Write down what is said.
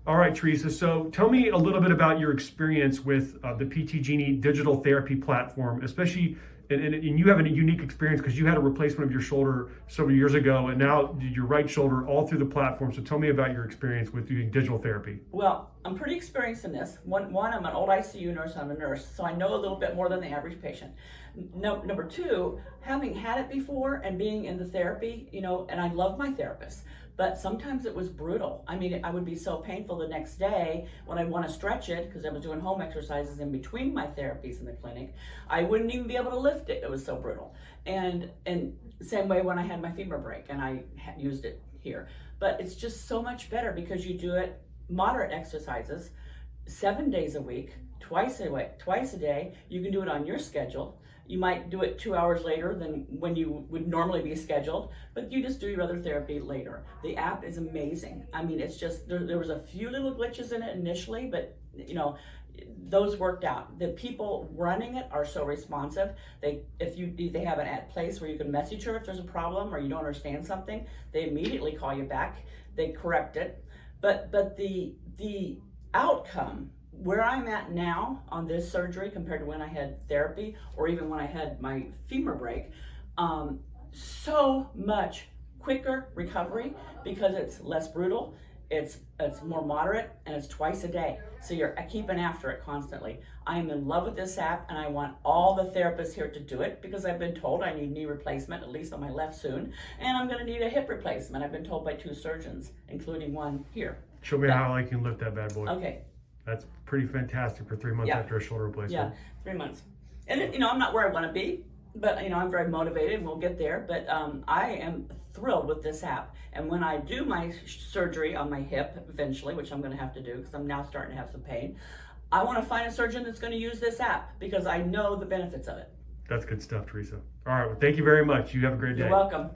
All right, Teresa. So tell me a little bit about your experience with the PT Genie digital therapy platform, especially, and you have a unique experience because you had a replacement of your shoulder several years ago, and now your right shoulder all through the platform. So tell me about your experience with doing digital therapy. Well, I'm pretty experienced in this. One, I'm an old ICU nurse. I'm a nurse, so I know a little bit more than the average patient. No, number two, having had it before and being in the therapy, and I love my therapist, but sometimes it was brutal. I mean, I would be so painful the next day when I want to stretch it because I was doing home exercises in between my therapies in the clinic. I wouldn't even be able to lift it. It was so brutal. And same way when I had my femur break and I used it here. But it's just so much better because you do it moderate exercises 7 days a week, twice a day. You can do it on your schedule. You might do it 2 hours later than when you would normally be scheduled, but you just do your other therapy later. The app is amazing. I mean, it's just, there was a few little glitches in it initially, but those worked out. The people running it are so responsive. They have an at place where you can message her if there's a problem or you don't understand something. They immediately call you back. They correct it. But the outcome where I'm at now on this surgery compared to when I had therapy or even when I had my femur break, so much quicker recovery because it's less brutal, it's more moderate, and it's twice a day. So you're keeping after it constantly. I am in love with this app and I want all the therapists here to do it because I've been told I need knee replacement, at least on my left soon, and I'm gonna need a hip replacement. I've been told by 2 surgeons, including one here. Show me how I can lift that bad boy. Okay. That's pretty fantastic for 3 months Yeah. after a shoulder replacement. Yeah, 3 months. And I'm not where I want to be, but I'm very motivated and we'll get there. But I am thrilled with this app. And when I do my surgery on my hip eventually, which I'm going to have to do because I'm now starting to have some pain, I want to find a surgeon that's going to use this app because I know the benefits of it. That's good stuff, Teresa. All right. Well, thank you very much. You have a great day. You're welcome.